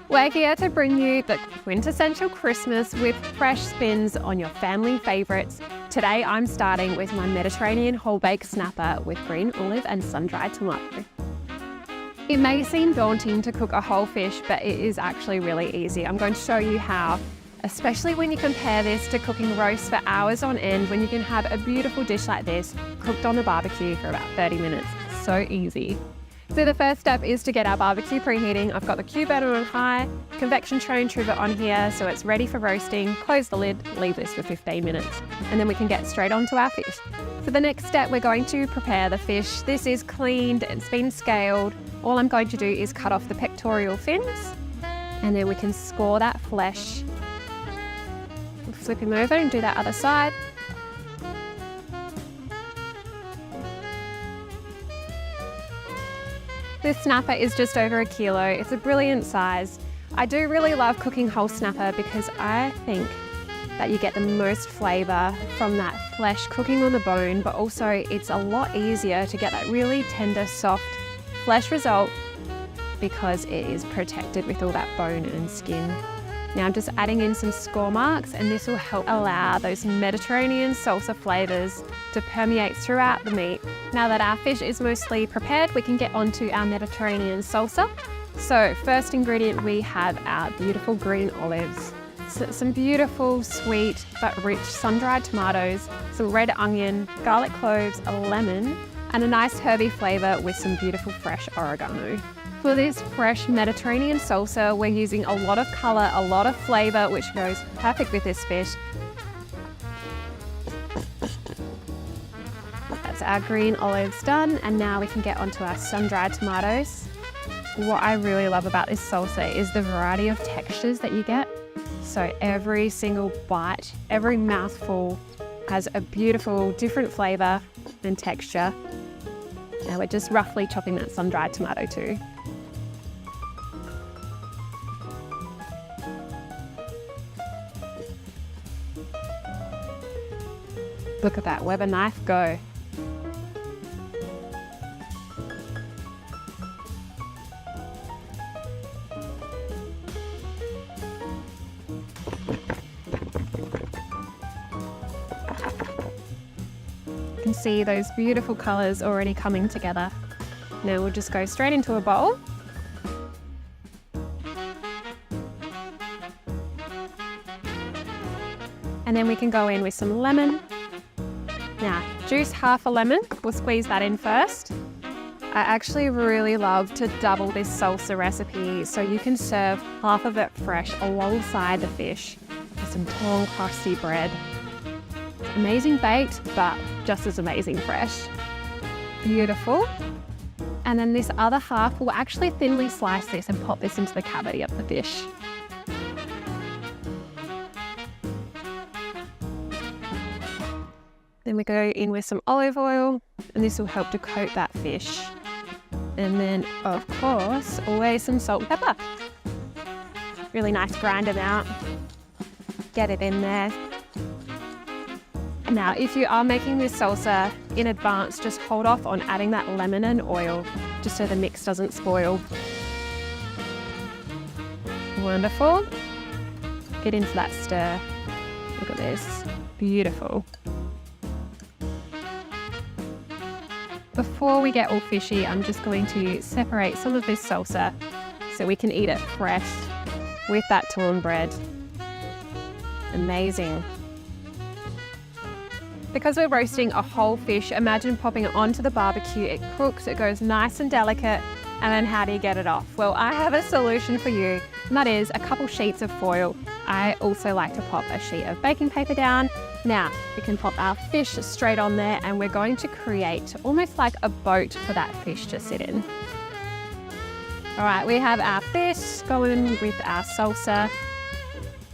We're here to bring you the quintessential Christmas with fresh spins on your family favourites. Today I'm starting with my Mediterranean whole bake snapper with green olive and sun-dried tomato. It may seem daunting to cook a whole fish, but it is actually really easy. I'm going to show you how, especially when you compare this to cooking roast for hours on end, when you can have a beautiful dish like this cooked on the barbecue for about 30 minutes. So easy. So the first step is to get our barbecue preheating. I've got the Q burner on high, convection tray and trivet on here, so it's ready for roasting. Close the lid, leave this for 15 minutes, and then we can get straight onto our fish. For the next step, we're going to prepare the fish. This is cleaned, it's been scaled. All I'm going to do is cut off the pectoral fins, and then we can score that flesh. Flip him over and do that other side. This snapper is just over a kilo. It's a brilliant size. I do really love cooking whole snapper because I think that you get the most flavour from that flesh cooking on the bone, but also it's a lot easier to get that really tender, soft flesh result because it is protected with all that bone and skin. Now I'm just adding in some score marks, and this will help allow those Mediterranean salsa flavours to permeate throughout the meat. Now that our fish is mostly prepared, we can get onto our Mediterranean salsa. So first ingredient, we have our beautiful green olives. So some beautiful, sweet but rich sun-dried tomatoes, some red onion, garlic cloves, a lemon, and a nice herby flavour with some beautiful fresh oregano. For this fresh Mediterranean salsa, we're using a lot of colour, a lot of flavour, which goes perfect with this fish. That's our green olives done, and now we can get onto our sun-dried tomatoes. What I really love about this salsa is the variety of textures that you get. So every single bite, every mouthful has a beautiful different flavour and texture. Now we're just roughly chopping that sun-dried tomato too. Look at that Weber knife go. You can see those beautiful colours already coming together. Now we'll just go straight into a bowl. And then we can go in with some lemon. Now, juice half a lemon, we'll squeeze that in first. I actually really love to double this salsa recipe so you can serve half of it fresh alongside the fish with some tall, crusty bread. Amazing baked, but just as amazing fresh. Beautiful. And then this other half, we'll actually thinly slice this and pop this into the cavity of the fish. Then we go in with some olive oil, and this will help to coat that fish. And then, of course, always some salt and pepper. Really nice grind amount. Get it in there. Now, if you are making this salsa in advance, just hold off on adding that lemon and oil, just so the mix doesn't spoil. Wonderful. Get into that stir. Look at this. Beautiful. Before we get all fishy, I'm just going to separate some of this salsa so we can eat it fresh with that torn bread. Amazing. Because we're roasting a whole fish, imagine popping it onto the barbecue. It cooks, it goes nice and delicate, and then how do you get it off? Well, I have a solution for you, and that is a couple sheets of foil. I also like to pop a sheet of baking paper down. Now, we can pop our fish straight on there, and we're going to create almost like a boat for that fish to sit in. All right, we have our fish going with our salsa.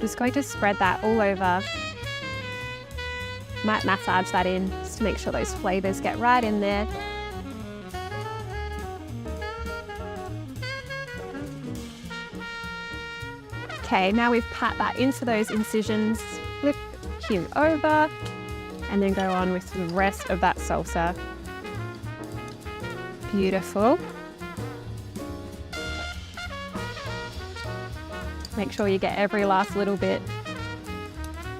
Just going to spread that all over. Might massage that in just to make sure those flavours get right in there. Okay, now we've pat that into those incisions. Flip him over and then go on with the rest of that salsa. Beautiful. Make sure you get every last little bit.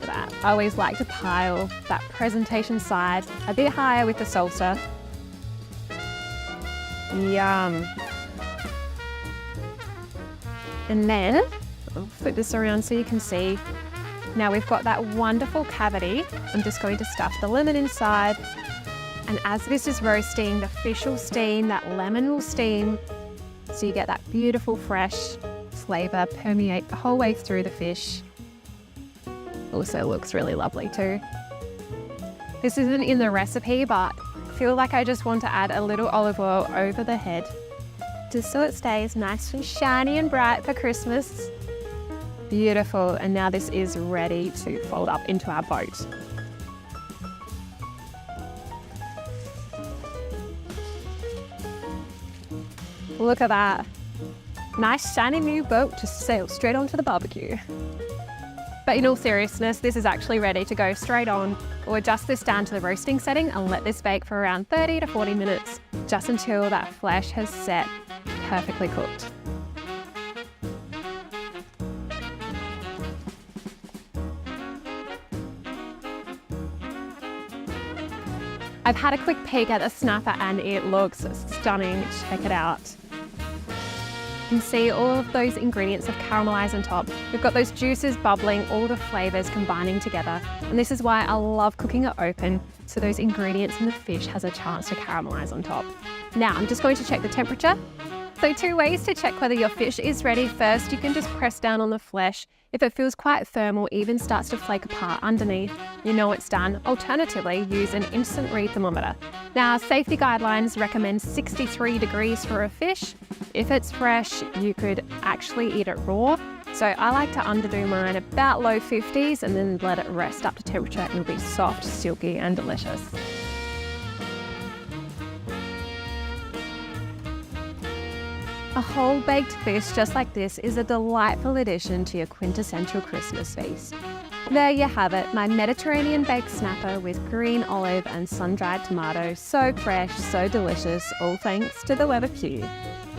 Look at that. I always like to pile that presentation side a bit higher with the salsa. Yum. And then, I'll flip this around so you can see. Now we've got that wonderful cavity. I'm just going to stuff the lemon inside. And as this is roasting, the fish will steam, that lemon will steam. So you get that beautiful fresh flavour permeate the whole way through the fish. Also looks really lovely too. This isn't in the recipe, but I feel like I just want to add a little olive oil over the head, just so it stays nice and shiny and bright for Christmas. Beautiful, and now this is ready to fold up into our boat. Look at that. Nice shiny new boat to sail straight onto the barbecue. But in all seriousness, this is actually ready to go straight on. We'll adjust this down to the roasting setting and let this bake for around 30 to 40 minutes, just until that flesh has set perfectly cooked. I've had a quick peek at the snapper and it looks stunning. Check it out. You can see all of those ingredients have caramelized on top. We've got those juices bubbling, all the flavors combining together. And this is why I love cooking it open, so those ingredients and the fish has a chance to caramelize on top. Now I'm just going to check the temperature. So 2 ways to check whether your fish is ready. First, you can just press down on the flesh. If it feels quite firm or even starts to flake apart underneath, you know it's done. Alternatively, use an instant read thermometer. Now, safety guidelines recommend 63 degrees for a fish. If it's fresh, you could actually eat it raw. So I like to underdo mine about low 50s and then let it rest up to temperature. It'll be soft, silky, and delicious. A whole baked fish just like this is a delightful addition to your quintessential Christmas feast. There you have it, my Mediterranean baked snapper with green olive and sun-dried tomato. So fresh, so delicious, all thanks to the BBQ.